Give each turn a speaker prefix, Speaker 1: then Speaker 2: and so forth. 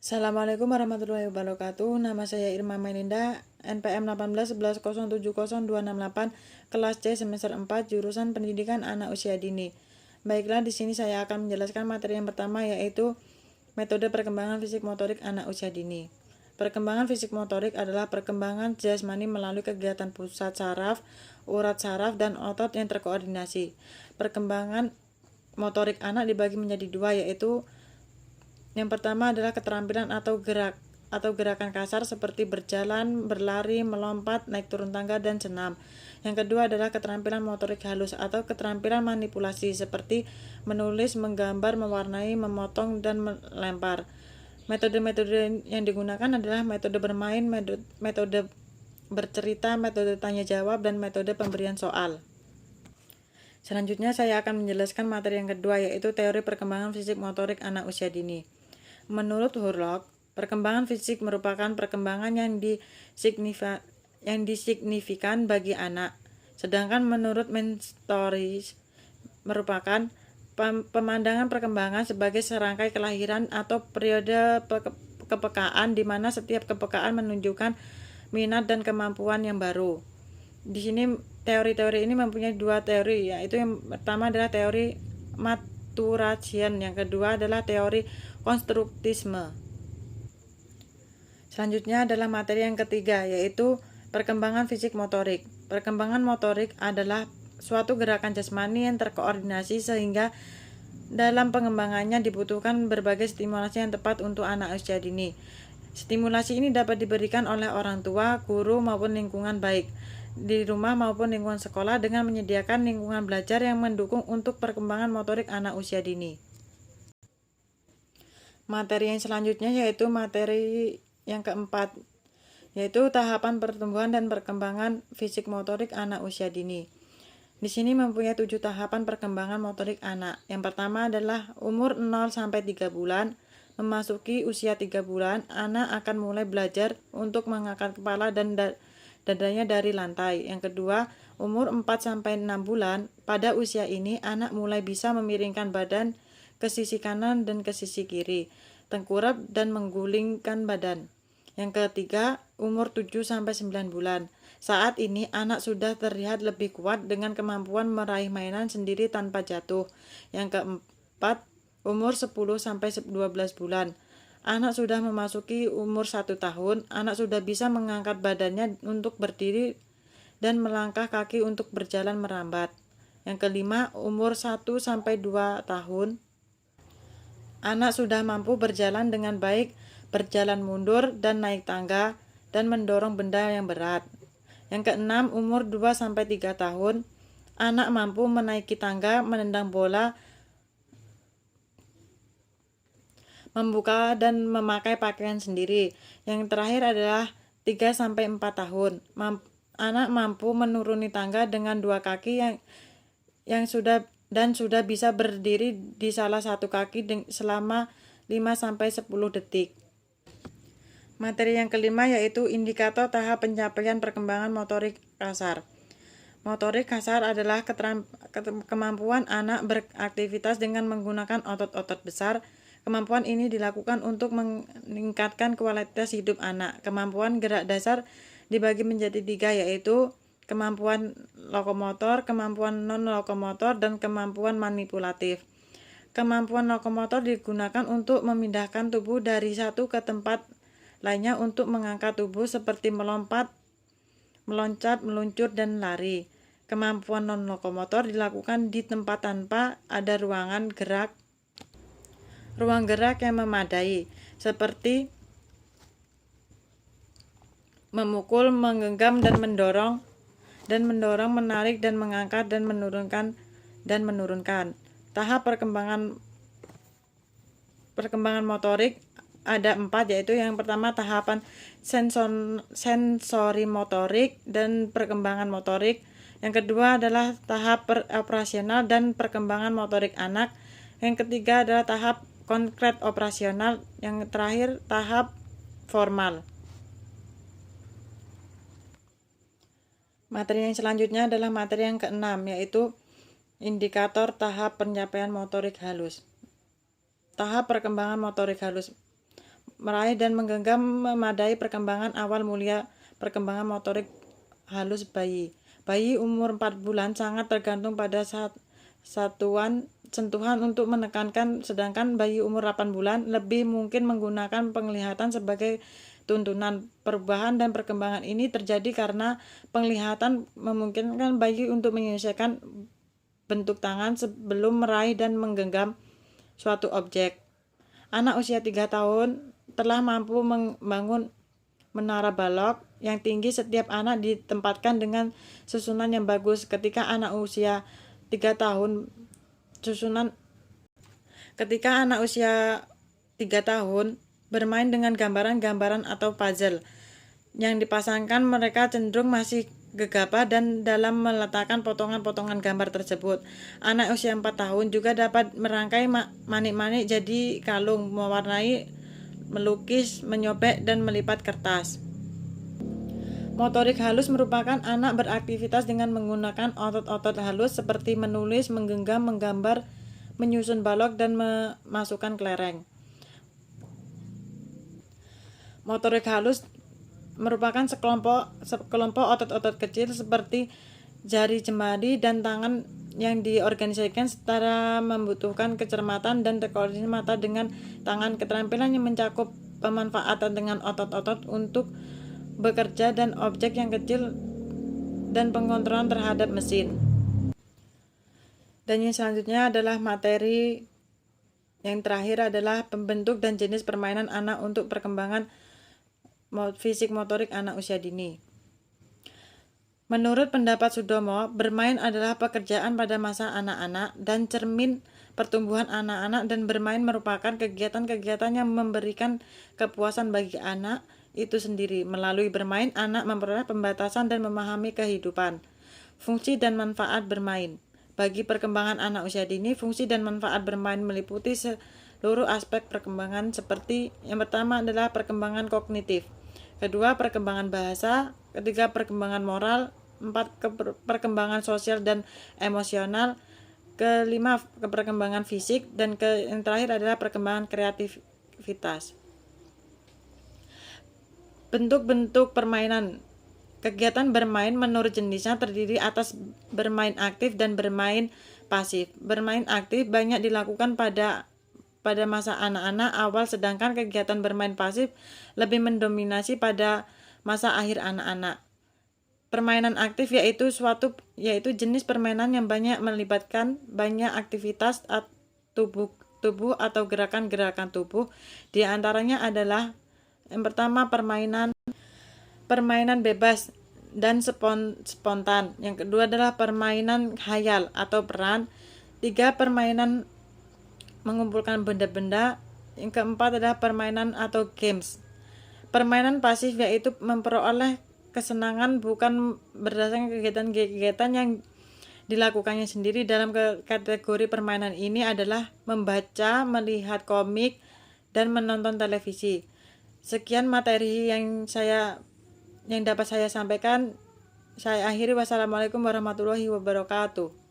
Speaker 1: Assalamualaikum warahmatullahi wabarakatuh. Nama saya Irma Melinda, NPM 181110702268, kelas C semester 4, jurusan Pendidikan Anak Usia Dini. Baiklah, di sini saya akan menjelaskan materi yang pertama, yaitu metode perkembangan fisik motorik anak usia dini. Perkembangan fisik motorik adalah perkembangan jasmani melalui kegiatan pusat saraf, urat saraf, dan otot yang terkoordinasi. Perkembangan motorik anak dibagi menjadi dua, yaitu yang pertama adalah keterampilan atau gerakan kasar seperti berjalan, berlari, melompat, naik turun tangga, dan senam. Yang kedua adalah keterampilan motorik halus atau keterampilan manipulasi seperti menulis, menggambar, mewarnai, memotong, dan melempar. Metode-metode yang digunakan adalah metode bermain, metode bercerita, metode tanya jawab, dan metode pemberian soal. Selanjutnya saya akan menjelaskan materi yang kedua, yaitu teori perkembangan fisik motorik anak usia dini. Menurut Hurlock, perkembangan fisik merupakan perkembangan yang disignifikan bagi anak. Sedangkan menurut Menstories, merupakan pemandangan perkembangan sebagai serangkai kelahiran atau periode kepekaan di mana setiap kepekaan menunjukkan minat dan kemampuan yang baru. Di sini teori-teori ini mempunyai dua teori, yaitu yang pertama adalah teori maturation, yang kedua adalah teori konstruktisme. Selanjutnya adalah materi yang ketiga, yaitu perkembangan fisik motorik. Perkembangan motorik adalah suatu gerakan jasmani yang terkoordinasi sehingga dalam pengembangannya dibutuhkan berbagai stimulasi yang tepat untuk anak usia dini. Stimulasi ini dapat diberikan oleh orang tua, guru, maupun lingkungan baik di rumah maupun lingkungan sekolah dengan menyediakan lingkungan belajar yang mendukung untuk perkembangan motorik anak usia dini. Materi yang selanjutnya yaitu materi yang keempat, yaitu tahapan pertumbuhan dan perkembangan fisik motorik anak usia dini. Di sini mempunyai 7 tahapan perkembangan motorik anak. Yang pertama adalah umur 0 sampai 3 bulan. Memasuki usia 3 bulan, anak akan mulai belajar untuk mengangkat kepala dan dadanya dari lantai. Yang kedua, umur 4 sampai 6 bulan. Pada usia ini, anak mulai bisa memiringkan badan ke sisi kanan dan ke sisi kiri, tengkurap dan menggulingkan badan. Yang ketiga, umur 7 sampai 9 bulan. Saat ini anak sudah terlihat lebih kuat dengan kemampuan meraih mainan sendiri tanpa jatuh. Yang keempat, umur 10 sampai 12 bulan. Anak sudah memasuki umur 1 tahun, anak sudah bisa mengangkat badannya untuk berdiri dan melangkah kaki untuk berjalan merambat. Yang kelima, umur 1 sampai 2 tahun. Anak sudah mampu berjalan dengan baik, berjalan mundur dan naik tangga, dan mendorong benda yang berat. Yang keenam, umur 2 sampai 3 tahun. Anak mampu menaiki tangga, menendang bola, membuka dan memakai pakaian sendiri. Yang terakhir adalah 3 sampai 4 tahun. Anak mampu menuruni tangga dengan 2 kaki yang sudah bisa berdiri di salah satu kaki selama 5 sampai 10 detik. Materi yang kelima yaitu indikator tahap pencapaian perkembangan motorik kasar. Motorik kasar adalah kemampuan anak beraktivitas dengan menggunakan otot-otot besar. Kemampuan ini dilakukan untuk meningkatkan kualitas hidup anak. Kemampuan gerak dasar dibagi menjadi 3, yaitu kemampuan lokomotor, kemampuan non-lokomotor, dan kemampuan manipulatif. Kemampuan lokomotor digunakan untuk memindahkan tubuh dari satu ke tempat lainnya untuk mengangkat tubuh seperti melompat, meloncat, meluncur, dan lari. Kemampuan non-lokomotor dilakukan di tempat tanpa ada ruang gerak yang memadai, seperti memukul, menggenggam, dan mendorong, menarik, dan mengangkat, dan menurunkan. Tahap perkembangan motorik ada 4, yaitu yang pertama tahapan sensori motorik dan perkembangan motorik. Yang kedua adalah tahap operasional dan perkembangan motorik anak. Yang ketiga adalah tahap konkret operasional. Yang terakhir tahap formal. Materi yang selanjutnya adalah materi yang keenam, yaitu indikator tahap pencapaian motorik halus. Tahap perkembangan motorik halus. meraih dan menggenggam memadai perkembangan awal mulia perkembangan motorik halus bayi. Bayi umur 4 bulan sangat tergantung pada satuan sentuhan untuk menekankan, sedangkan bayi umur 8 bulan lebih mungkin menggunakan penglihatan sebagai tuntunan. Perubahan dan perkembangan ini terjadi karena penglihatan memungkinkan bayi untuk menyelesaikan bentuk tangan sebelum meraih dan menggenggam suatu objek. Anak usia 3 tahun telah mampu membangun menara balok yang tinggi. Setiap anak ditempatkan dengan susunan yang bagus. Ketika anak usia 3 tahun bermain dengan gambaran-gambaran atau puzzle yang dipasangkan, mereka cenderung masih gegabah dan dalam meletakkan potongan-potongan gambar tersebut. Anak usia 4 tahun juga dapat merangkai manik-manik jadi kalung, mewarnai, melukis, menyobek, dan melipat kertas. Motorik halus merupakan anak beraktivitas dengan menggunakan otot-otot halus seperti menulis, menggenggam, menggambar, menyusun balok, dan memasukkan kelereng. Motorik halus merupakan sekelompok otot-otot kecil seperti jari jemari dan tangan yang diorganisasikan secara membutuhkan kecermatan dan koordinasi mata dengan tangan. Keterampilan yang mencakup pemanfaatan dengan otot-otot untuk bekerja dan objek yang kecil dan pengontrolan terhadap mesin. Dan yang selanjutnya adalah materi yang terakhir adalah pembentuk dan jenis permainan anak untuk perkembangan fisik motorik anak usia dini. Menurut pendapat Sudomo, bermain adalah pekerjaan pada masa anak-anak dan cermin pertumbuhan anak-anak, dan bermain merupakan kegiatan-kegiatan yang memberikan kepuasan bagi anak itu sendiri. Melalui bermain, anak memperoleh pembatasan dan memahami kehidupan. Fungsi dan manfaat bermain. Bagi perkembangan anak usia dini, fungsi dan manfaat bermain meliputi seluruh aspek perkembangan seperti yang pertama adalah perkembangan kognitif, kedua perkembangan bahasa, ketiga perkembangan moral, empat perkembangan sosial dan emosional, kelima perkembangan fisik, dan yang terakhir adalah perkembangan kreativitas. Bentuk-bentuk permainan. Kegiatan bermain menurut jenisnya terdiri atas bermain aktif dan bermain pasif. Bermain aktif banyak dilakukan pada masa anak-anak awal, sedangkan kegiatan bermain pasif lebih mendominasi pada masa akhir anak-anak. Permainan aktif yaitu jenis permainan yang banyak melibatkan banyak aktivitas tubuh atau gerakan-gerakan tubuh. Di antaranya adalah yang pertama permainan bebas dan spontan. Yang kedua adalah permainan khayal atau peran. Tiga, permainan mengumpulkan benda-benda. Yang keempat adalah permainan atau games. Permainan pasif yaitu memperoleh kesenangan bukan berdasarkan kegiatan-kegiatan yang dilakukannya sendiri. Dalam kategori permainan ini adalah membaca, melihat komik, dan menonton televisi. Sekian materi yang dapat saya sampaikan. Saya akhiri. Wassalamualaikum warahmatullahi wabarakatuh.